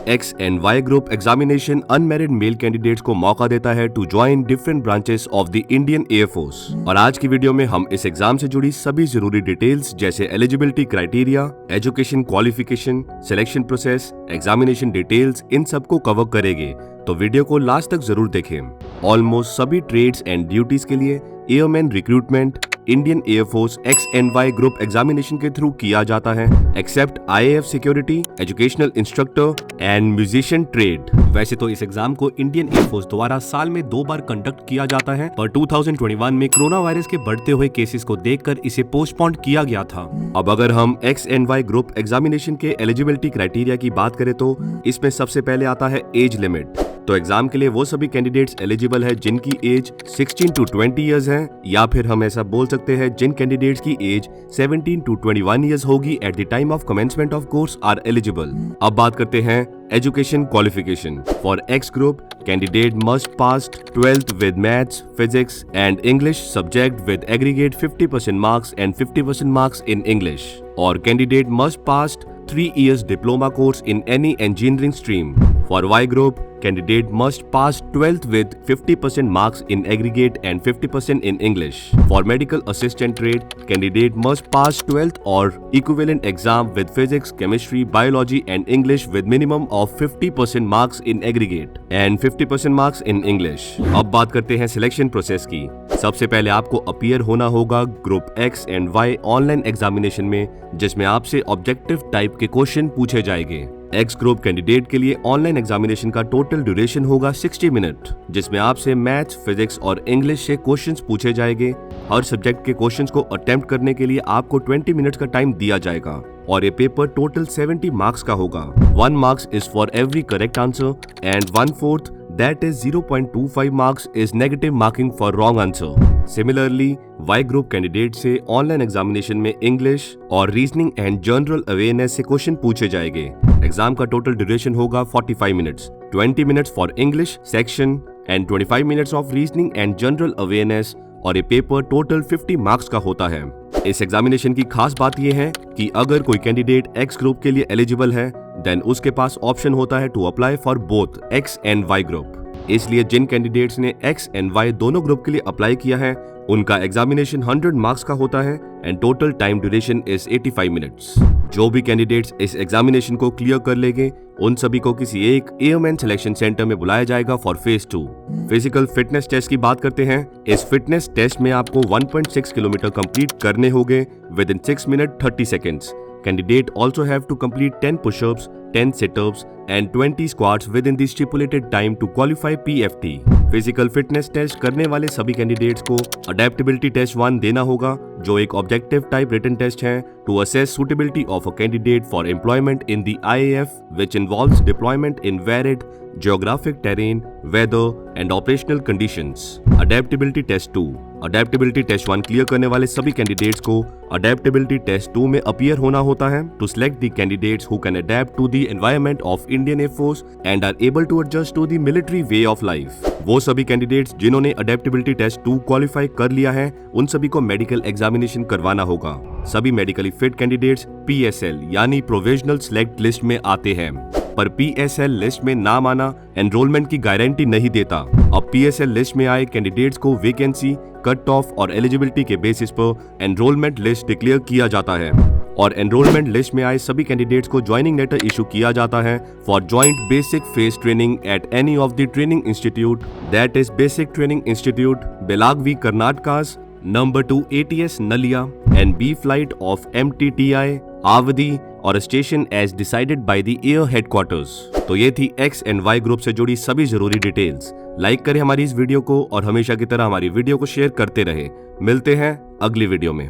X and Y group examination unmarried male candidates को मौका देता है to join different branches of the Indian Air Force. और आज की वीडियो में हम इस एग्जाम से जुड़ी सभी जरूरी डिटेल्स जैसे eligibility criteria, education qualification, selection process, examination details, इन सबको कवर करेंगे, तो वीडियो को लास्ट तक जरूर देखें। ऑलमोस्ट सभी ट्रेड्स एंड ड्यूटीज के लिए airman recruitment Indian Air Force X and Y group examination के थ्रू किया जाता है, except IAF security, educational instructor and musician trade. वैसे तो इस एग्जाम को इंडियन एयरफोर्स द्वारा साल में 2 बार कंडक्ट किया जाता है, पर 2021 में कोरोना वायरस के बढ़ते हुए केसेस को देखकर इसे पोस्टपोन किया गया था। अब अगर हम X and Y group examination के एलिजिबिलिटी क्राइटेरिया की बात करें तो इसमें सबसे पहले आता है एज लिमिट। तो एग्जाम के लिए वो सभी कैंडिडेट्स एलिजिबल है जिनकी एज 16 to 20 इयर्स है, या फिर हम ऐसा बोल सकते हैं जिन कैंडिडेट्स की एज 17 to 21 इयर्स होगी at the time of commencement of course are eligible. अब बात करते हैं education qualification. For X group candidate must pass 12th with maths, physics and English subject with aggregate 50% marks and 50% marks in English, और candidate must pass 3 years diploma course in any engineering stream. For Y group, candidate must pass 12th with 50% marks in aggregate and 50% in English. For medical assistant trade, candidate must pass 12th or equivalent exam with physics, chemistry, biology and English with minimum of 50% marks in aggregate and 50% marks in English. अब बात करते हैं selection process की। सबसे पहले आपको appear होना होगा group X and Y online examination में, जिसमें आपसे ऑब्जेक्टिव टाइप के क्वेश्चन पूछे जाएंगे। एक्स ग्रुप कैंडिडेट के लिए ऑनलाइन एग्जामिनेशन का टोटल ड्यूरेशन होगा 60 मिनट, जिसमें आपसे मैथ्स, फिजिक्स और इंग्लिश से क्वेश्चंस पूछे जाएंगे। हर सब्जेक्ट के क्वेश्चंस को अटेम्प्ट करने के लिए आपको 20 मिनट्स का टाइम दिया जाएगा, और ये पेपर टोटल 70 मार्क्स का होगा। 1 marks is for every correct answer and 1/4 that is 0.25 marks is negative marking for wrong answer. Similarly, Y group candidate से ऑनलाइन एग्जामिनेशन में इंग्लिश और रीजनिंग एंड जनरल अवेयरनेस से क्वेश्चन पूछे जाएंगे। Exam का total duration होगा 45 minutes, 20 minutes for English section and 25 minutes of reasoning and general awareness, और ये पेपर टोटल 50 मार्क्स का होता है। इस एग्जामिनेशन की खास बात यह है कि अगर कोई कैंडिडेट एक्स ग्रुप के लिए एलिजिबल है, देन उसके पास ऑप्शन होता है to apply for both X and Y group. इसलिए जिन कैंडिडेट्स ने एक्स एंड वाई दोनों ग्रुप के लिए अप्लाई किया है, उनका एग्जामिनेशन 100 मार्क्स का होता है and total time duration is 85 minutes. जो भी कैंडिडेट्स इस एग्जामिनेशन को क्लियर कर लेंगे, उन सभी को किसी एक एयरमैन सिलेक्शन सेंटर में बुलाया जाएगा for phase 2। Physical fitness test की बात करते हैं। इस फिटनेस टेस्ट में आपको 1.6 किलोमीटर कंप्लीट करने होंगे with in 6 minute 30 seconds. Candidate also have to complete 10 push-ups, 10 sit-ups and 20 squats within the stipulated time to qualify PFT. Physical fitness test करने वाले सभी कैंडिडेट्स को अडेप्टेबिलिटी टेस्ट 1 देना होगा, जो एक ऑब्जेक्टिव टाइप रिटन टेस्ट है to assess suitability of a candidate for employment in the IAF, which involves deployment in varied geographic terrain, weather and operational conditions. Adaptability Test 2. Adaptability test 1 clear करने वाले सभी candidates को adaptability test 2 में appear होना होता है to select the candidates who can adapt to the environment of Indian Air Force and are able to adjust to the military way of life. वो सभी कैंडिडेट्स जिन्होंने अडेप्टेबिलिटी टेस्ट 2 क्वालिफाई कर लिया है, उन सभी को मेडिकल एग्जामिनेशन करवाना होगा। सभी मेडिकली फिट कैंडिडेट्स PSL यानी प्रोविजनल सिलेक्ट लिस्ट में आते हैं, पर PSL लिस्ट में नाम आना एनरोलमेंट की गारंटी नहीं देता। अब PSL लिस्ट में आए कैंडिडेट्स को वैकेंसी, कट ऑफ और एलिजिबिलिटी के बेसिस पर एनरोलमेंट लिस्ट डिक्लेयर किया जाता है, और एनरोलमेंट लिस्ट में आए सभी कैंडिडेट्स को ज्वाइनिंग लेटर इशू किया जाता है for joint basic phase training at any of the training institute, that is basic training institute Belagavi Karnataka's, number 2 ATS Naliya and B flight of MTTI Avadi और station as decided by the air headquarters. तो ये थी x and Y group से जुड़ी सभी जरूरी details. Like करें हमारी इस वीडियो को और हमेशा की तरह हमारी वीडियो को शेयर करते रहे। मिलते हैं अगली वीडियो में।